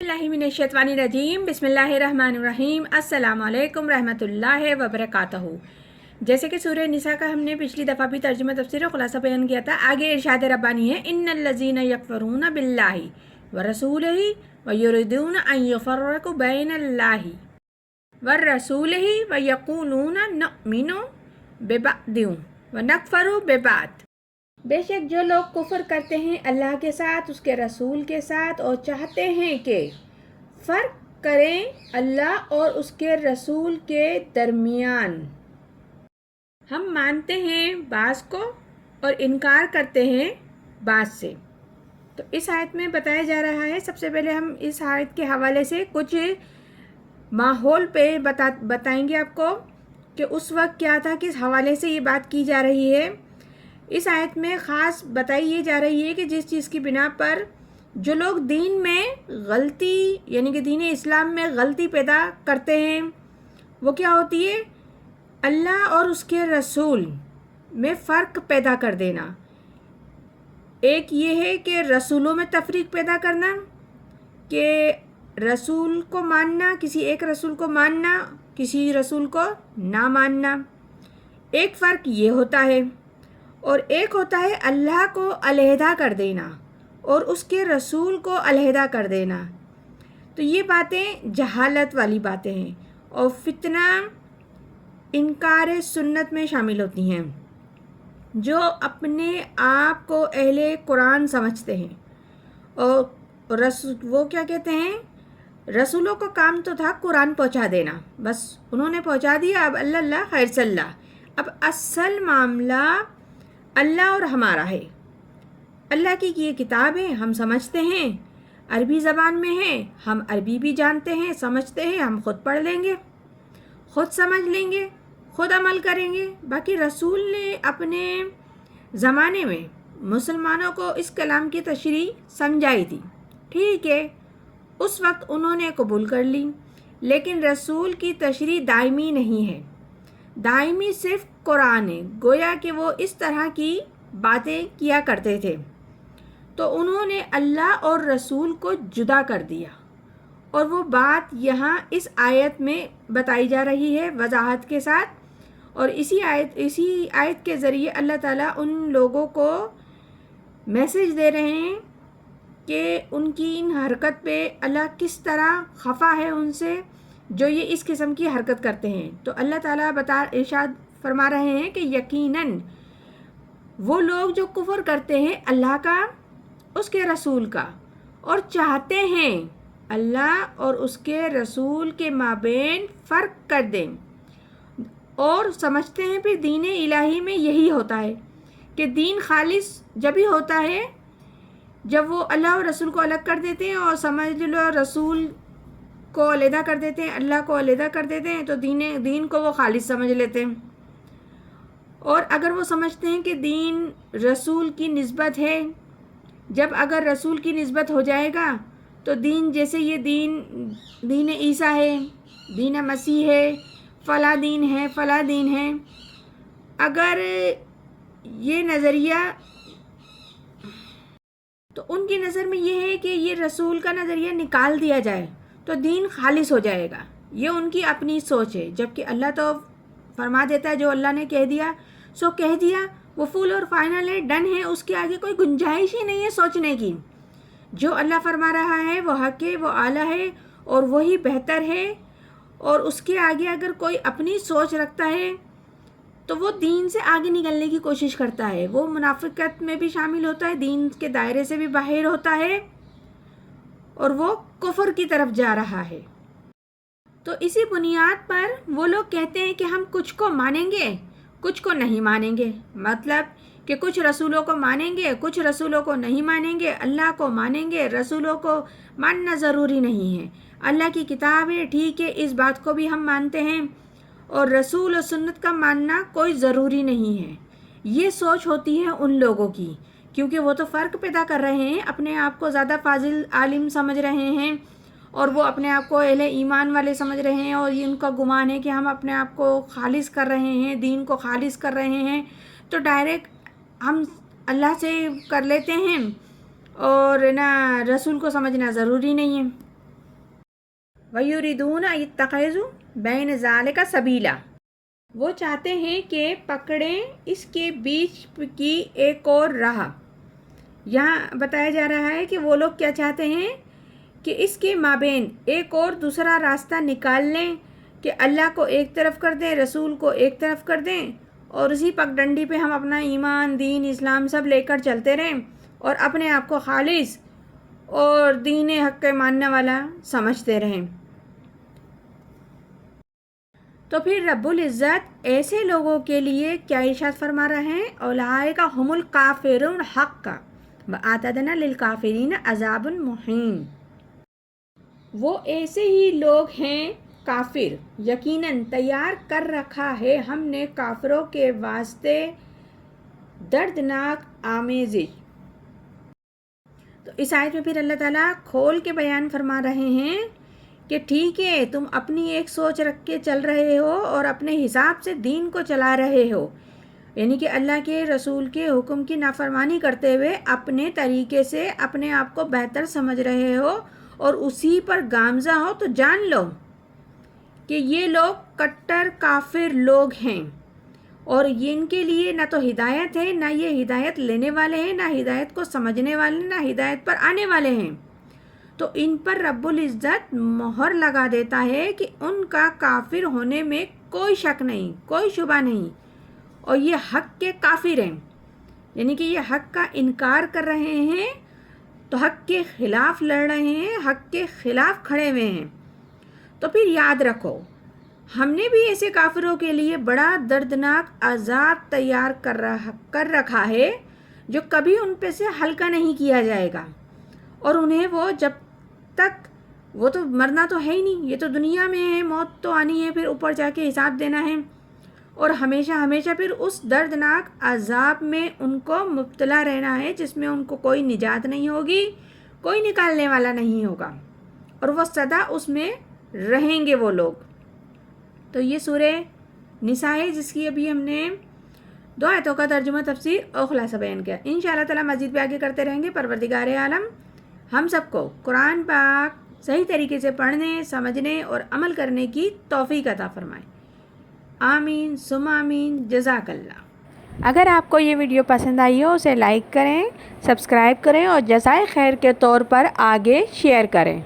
बिस्मिल्लाहिर्रहमानिर्रहीम बिस्मिल्लाहिर्रहमानिर्रहीम अस्सलाम वालेकुम रहमतुल्लाहि व बरकातहू। जैसे कि सूरह निसा का हमने पिछली दफ़ा भी तर्जुमा तफसीर और खुलासा बयान किया था। आगे इरशाद रब्बानी है, इन्नल्लज़ीना यकफ़ुरूना बिल्लाहि व रसूलिही व युरिदूना अन युफ़र्रिक़ू बैनल्लाहि व रसूलिही व यक़ूलूना नु'मिनु बिबअदिन व नकफ़रू बिबअद। बेशक जो लोग कुफ्र करते हैं अल्लाह के साथ, उसके रसूल के साथ, और चाहते हैं कि फ़र्क करें अल्लाह और उसके रसूल के दरमियान, हम मानते हैं बाज़ को और इनकार करते हैं बाज़ से। तो इस आयत में बताया जा रहा है, सबसे पहले हम इस आयत के हवाले से कुछ माहौल पे बताएंगे आपको कि उस वक्त क्या था, किस हवाले से ये बात की जा रही है। इस आयत में ख़ास बताई ये जा रही है कि जिस चीज़ की बिना पर जो लोग दीन में गलती यानी कि दीन इस्लाम में गलती पैदा करते हैं, वो क्या होती है, अल्लाह और उसके रसूल में फ़र्क पैदा कर देना। एक ये है कि रसूलों में तफरीक पैदा करना, कि रसूल को मानना, किसी एक रसूल को मानना, किसी रसूल को ना मानना, एक फ़र्क ये होता है। और एक होता है अल्लाह को अलहदा कर देना और उसके रसूल को अलहदा कर देना। तो ये बातें जहालत वाली बातें हैं और फितना इनकार सुन्नत में शामिल होती हैं। जो अपने आप को अहले कुरान समझते हैं और वो क्या कहते हैं, रसूलों का काम तो था कुरान पहुंचा देना, बस उन्होंने पहुंचा दिया, अब अल्लाह खैर सल्ला। अब असल मामला अल्लाह और हमारा है। अल्लाह की ये किताब है, हम समझते हैं, अरबी ज़बान में है, हम अरबी भी जानते हैं, समझते हैं, हम खुद पढ़ लेंगे, खुद समझ लेंगे, खुद अमल करेंगे। बाकी रसूल ने अपने ज़माने में मुसलमानों को इस कलाम की तशरीह समझाई थी, ठीक है, उस वक्त उन्होंने कबूल कर ली, लेकिन रसूल की तशरीह दायमी नहीं है, दायमी सिर्फ कुरान है। गोया कि वो इस तरह की बातें किया करते थे, तो उन्होंने अल्लाह और रसूल को जुदा कर दिया, और वो बात यहाँ इस आयत में बताई जा रही है वजाहत के साथ। और इसी आयत के ज़रिए अल्लाह ताला उन लोगों को मैसेज दे रहे हैं कि उनकी इन हरकत पे अल्लाह किस तरह खफा है उनसे, जो ये इस किस्म की हरकत करते हैं। तो अल्लाह ताला इरशाद फरमा रहे हैं कि यकीनन वो लोग जो कुफ्र करते हैं अल्लाह का, उसके रसूल का, और चाहते हैं अल्लाह और उसके रसूल के माबेन फ़र्क कर दें, और समझते हैं फिर दीन इलाही में यही होता है कि दीन खालिस जब ही होता है जब वो अल्लाह और रसूल को अलग कर देते हैं, और समझ लो रसूल को अलहदा कर देते हैं, अल्लाह को अलहदा कर देते हैं, तो दीन को वो खालिस समझ लेते हैं। और अगर वो समझते हैं कि दीन रसूल की निस्बत है, जब अगर रसूल की निस्बत हो जाएगा तो दीन, जैसे ये दीन ईसा है, दीन मसीह है, फ़ला दीन है, फ़ला दीन है, अगर ये नज़रिया, तो उनकी नज़र में ये है कि ये रसूल का नज़रिया निकाल दिया जाए तो दीन खालिस हो जाएगा। ये उनकी अपनी सोच है, जबकि अल्लाह तो फरमा देता है जो अल्लाह ने कह दिया सो कह दिया, वो फुल और फाइनल है, डन है, उसके आगे कोई गुंजाइश ही नहीं है सोचने की। जो अल्लाह फरमा रहा है वो हक है, वो आला है और वही बेहतर है, और उसके आगे अगर कोई अपनी सोच रखता है तो वो दीन से आगे निकलने की कोशिश करता है, वो मुनाफिकत में भी शामिल होता है, दीन के दायरे से भी बाहर होता है, और वो कुफ्र की तरफ जा रहा है। तो इसी बुनियाद पर वो लोग कहते हैं कि हम कुछ को मानेंगे, कुछ को नहीं मानेंगे, मतलब कि कुछ रसूलों को मानेंगे, कुछ रसूलों को नहीं मानेंगे, अल्लाह को मानेंगे, रसूलों को मानना ज़रूरी नहीं है। अल्लाह की किताब है, ठीक है, इस बात को भी हम मानते हैं, और रसूल और सुन्नत का मानना कोई ज़रूरी नहीं है। ये सोच होती है उन लोगों की, क्योंकि वो तो फ़र्क पैदा कर रहे हैं, अपने आप को ज़्यादा फाजिल आलिम समझ रहे हैं, और वो अपने आप को अहले ईमान वाले समझ रहे हैं, और ये उनका गुमान है कि हम अपने आप को खालिस कर रहे हैं, दीन को खालिस कर रहे हैं, तो डायरेक्ट हम अल्लाह से कर लेते हैं और ना रसूल को समझना ज़रूरी नहीं है। وَيُرِيدُونَ أَن يَتَّخِذُوا بَيْنَ ذَلِكَ سَبِيلًا، وہ چاہتے ہیں کہ پکڑیں اس کے بیچ کی ایک اور راہ۔ یہاں بتایا جا رہا ہے کہ وہ لوگ کیا چاہتے ہیں کہ اس کے مابین ایک اور دوسرا راستہ نکال لیں، کہ اللہ کو ایک طرف کر دیں، رسول کو ایک طرف کر دیں، اور اسی پگڈنڈی پہ ہم اپنا ایمان، دین، اسلام سب لے کر چلتے رہیں اور اپنے آپ کو خالص اور دین حق کے ماننے والا سمجھتے رہیں۔ تو پھر رب العزت ایسے لوگوں کے لیے کیا ارشاد فرما رہے ہیں؟ اولئک ھم الکافرون حقا واعتدنا للکافرین عذابا مہین، وہ ایسے ہی لوگ ہیں کافر، یقیناً تیار کر رکھا ہے ہم نے کافروں کے واسطے دردناک آمیزش۔ تو اس آیت میں پھر اللہ تعالیٰ کھول کے بیان فرما رہے ہیں کہ ٹھیک ہے، تم اپنی ایک سوچ رکھ کے چل رہے ہو اور اپنے حساب سے دین کو چلا رہے ہو، یعنی کہ اللہ کے رسول کے حکم کی نافرمانی کرتے ہوئے اپنے طریقے سے اپنے آپ کو بہتر سمجھ رہے ہو اور اسی پر گامزہ ہو، تو جان لو کہ یہ لوگ کٹر کافر لوگ ہیں، اور ان کے لیے نہ تو ہدایت ہے، نہ یہ ہدایت لینے والے ہیں، نہ ہدایت کو سمجھنے والے، نہ ہدایت پر آنے والے ہیں۔ تو ان پر رب العزت مہر لگا دیتا ہے کہ ان کا کافر ہونے میں کوئی شک نہیں، کوئی شبہ نہیں، اور یہ حق کے کافر ہیں، یعنی کہ یہ حق کا انکار کر رہے ہیں، تو حق کے خلاف لڑ رہے ہیں، حق کے خلاف کھڑے ہوئے ہیں۔ تو پھر یاد رکھو، ہم نے بھی ایسے کافروں کے لیے بڑا دردناک عذاب تیار کر رکھا ہے، جو کبھی ان پہ سے ہلکا نہیں کیا جائے گا، اور انہیں وہ جب تک، وہ تو مرنا تو ہے ہی نہیں، یہ تو دنیا میں ہے، موت تو آنی ہے، پھر اوپر جا کے حساب دینا ہے، اور ہمیشہ ہمیشہ پھر اس دردناک عذاب میں ان کو مبتلا رہنا ہے، جس میں ان کو کوئی نجات نہیں ہوگی، کوئی نکالنے والا نہیں ہوگا، اور وہ سدا اس میں رہیں گے وہ لوگ۔ تو یہ سورہ نساء ہے، جس کی ابھی ہم نے 2 آیتوں کا ترجمہ، تفسیر اور خلاصہ بیان کیا۔ انشاءاللہ تعالیٰ مزید بھی آگے کرتے رہیں گے۔ پروردگار عالم ہم سب کو قرآن پاک صحیح طریقے سے پڑھنے، سمجھنے اور عمل کرنے کی توفیق عطا فرمائے۔ آمین ثم آمین۔ جزاک اللہ۔ اگر آپ کو یہ ویڈیو پسند آئی ہو، اسے لائک کریں، سبسکرائب کریں اور جزائے خیر کے طور پر آگے شیئر کریں۔